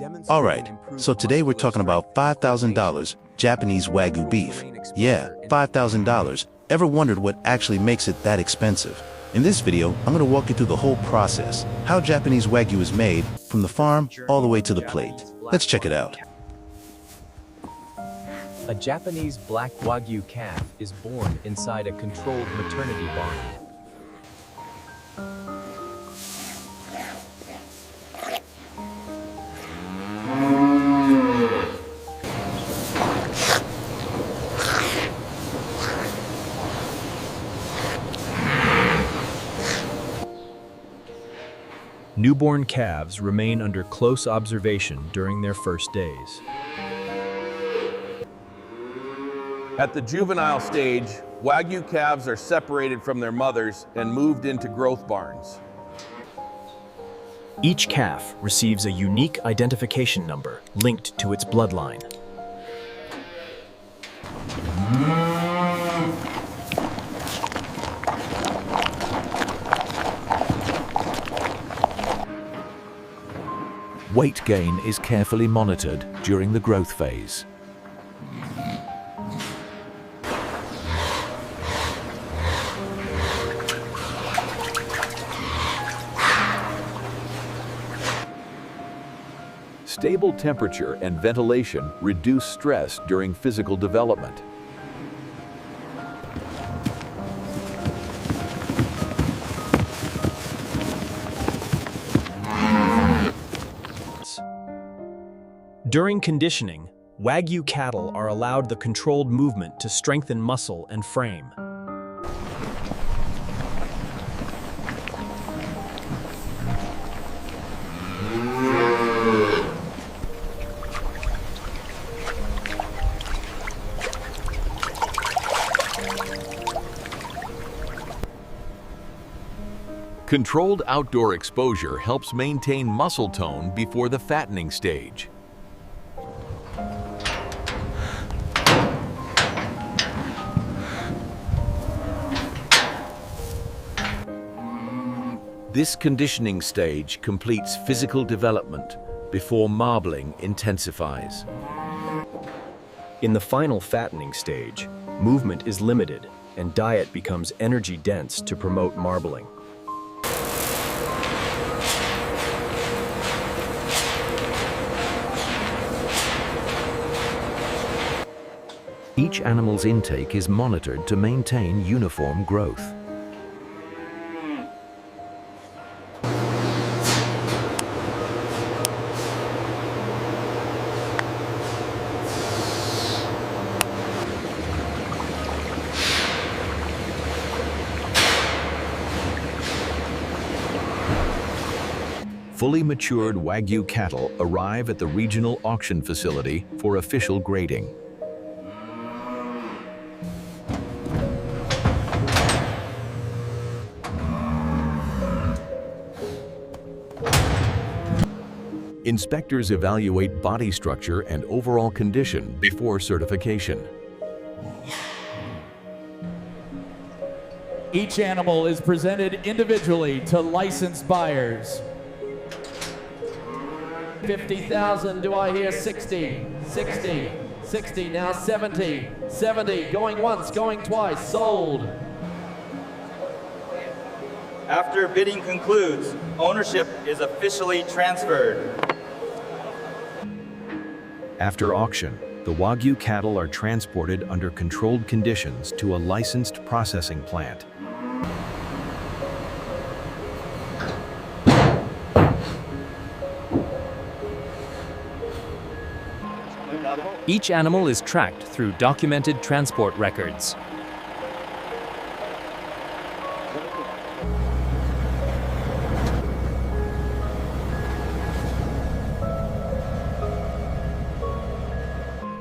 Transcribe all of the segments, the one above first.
Alright, so today we're talking about $5,000 Japanese Wagyu beef. Yeah, $5,000. Ever wondered what actually makes it that expensive? In this video, I'm going to walk you through the whole process, how Japanese Wagyu is made, from the farm all the way to the plate. Let's check it out. A Japanese black Wagyu calf is born inside a controlled maternity barn. Newborn calves remain under close observation during their first days. At the juvenile stage, Wagyu calves are separated from their mothers and moved into growth barns. Each calf receives a unique identification number linked to its bloodline. Weight gain is carefully monitored during the growth phase. Stable temperature and ventilation reduce stress during physical development. During conditioning, Wagyu cattle are allowed the controlled movement to strengthen muscle and frame. Controlled outdoor exposure helps maintain muscle tone before the fattening stage. This conditioning stage completes physical development before marbling intensifies. In the final fattening stage, movement is limited and diet becomes energy-dense to promote marbling. Each animal's intake is monitored to maintain uniform growth. Fully matured Wagyu cattle arrive at the regional auction facility for official grading. Inspectors evaluate body structure and overall condition before certification. Each animal is presented individually to licensed buyers. 50,000, do I hear 60, 60, 60, now 70, 70, going once, going twice, sold. After bidding concludes, ownership is officially transferred. After auction, the Wagyu cattle are transported under controlled conditions to a licensed processing plant. Each animal is tracked through documented transport records.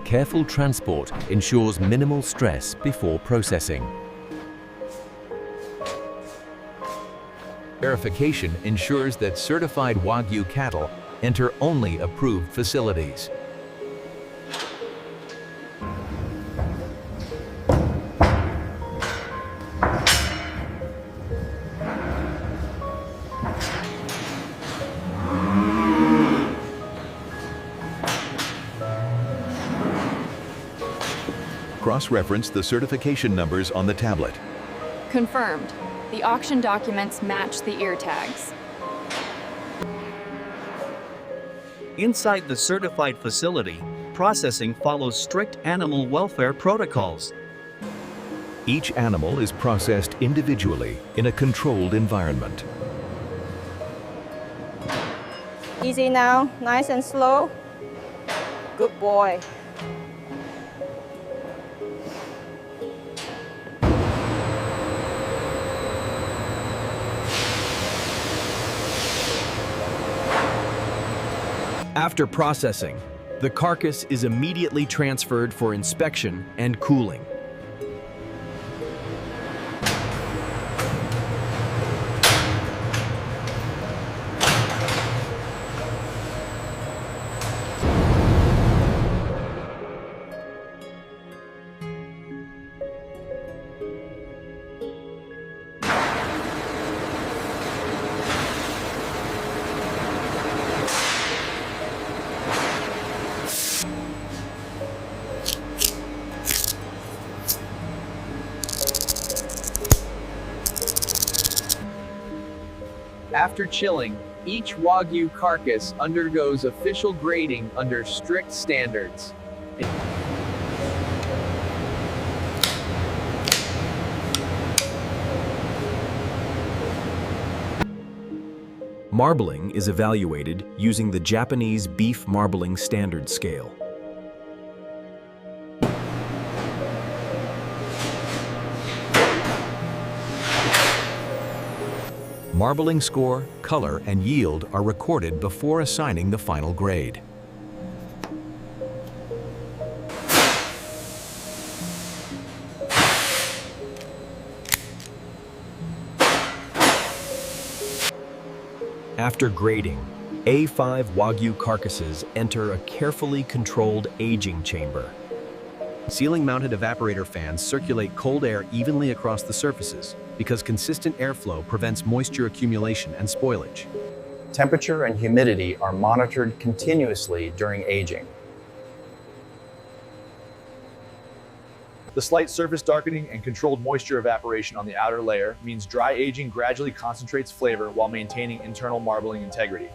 Careful transport ensures minimal stress before processing. Verification ensures that certified Wagyu cattle enter only approved facilities. Cross-reference the certification numbers on the tablet. Confirmed. The auction documents match the ear tags. Inside the certified facility, processing follows strict animal welfare protocols. Each animal is processed individually in a controlled environment. Easy now, nice and slow. Good boy. After processing, the carcass is immediately transferred for inspection and cooling. After chilling, each Wagyu carcass undergoes official grading under strict standards. Marbling is evaluated using the Japanese beef marbling standard scale. Marbling score, color, and yield are recorded before assigning the final grade. After grading, A5 Wagyu carcasses enter a carefully controlled aging chamber. Ceiling-mounted evaporator fans circulate cold air evenly across the surfaces because consistent airflow prevents moisture accumulation and spoilage. Temperature and humidity are monitored continuously during aging. The slight surface darkening and controlled moisture evaporation on the outer layer means dry aging gradually concentrates flavor while maintaining internal marbling integrity.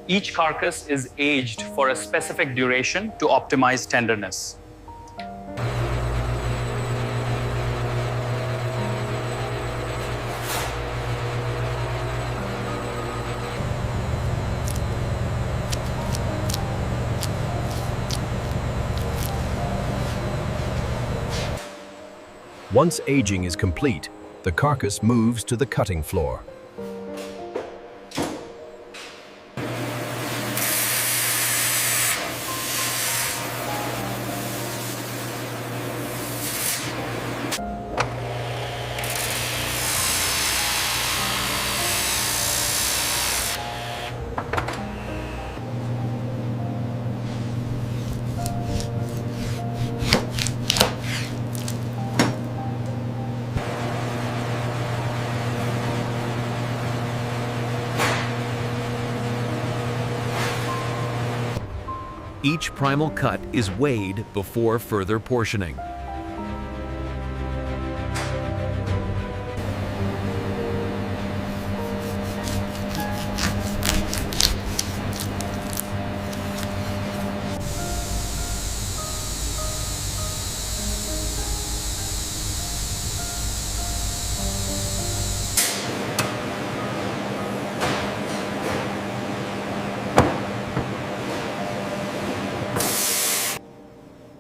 Each carcass is aged for a specific duration to optimize tenderness. Once aging is complete, the carcass moves to the cutting floor. Each primal cut is weighed before further portioning.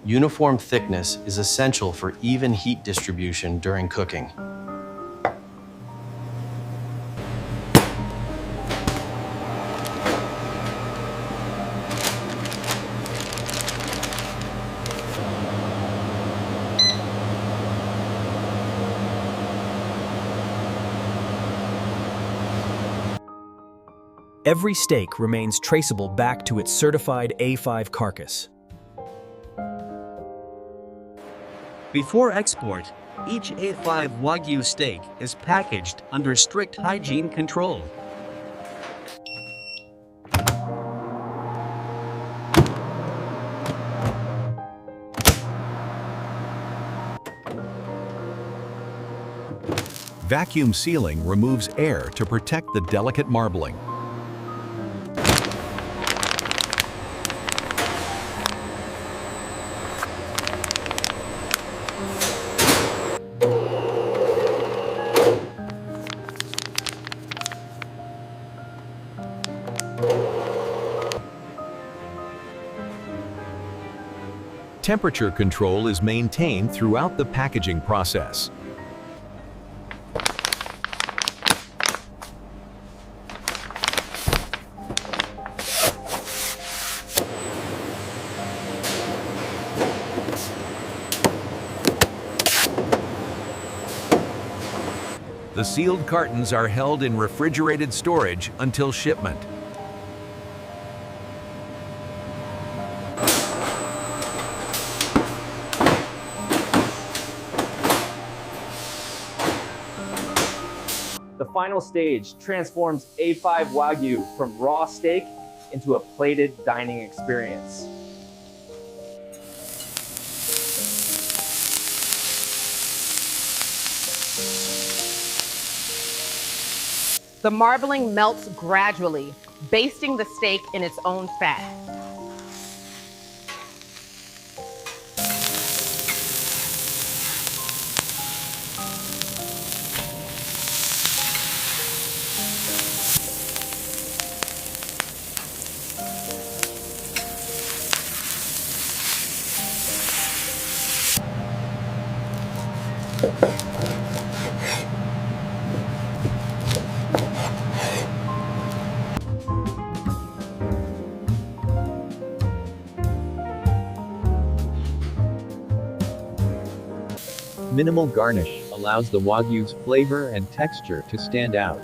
Uniform thickness is essential for even heat distribution during cooking. Every steak remains traceable back to its certified A5 carcass. Before export, each A5 Wagyu steak is packaged under strict hygiene control. Vacuum sealing removes air to protect the delicate marbling. Temperature control is maintained throughout the packaging process. The sealed cartons are held in refrigerated storage until shipment. The final stage transforms A5 Wagyu from raw steak into a plated dining experience. The marbling melts gradually, basting the steak in its own fat. Minimal garnish allows the Wagyu's flavor and texture to stand out.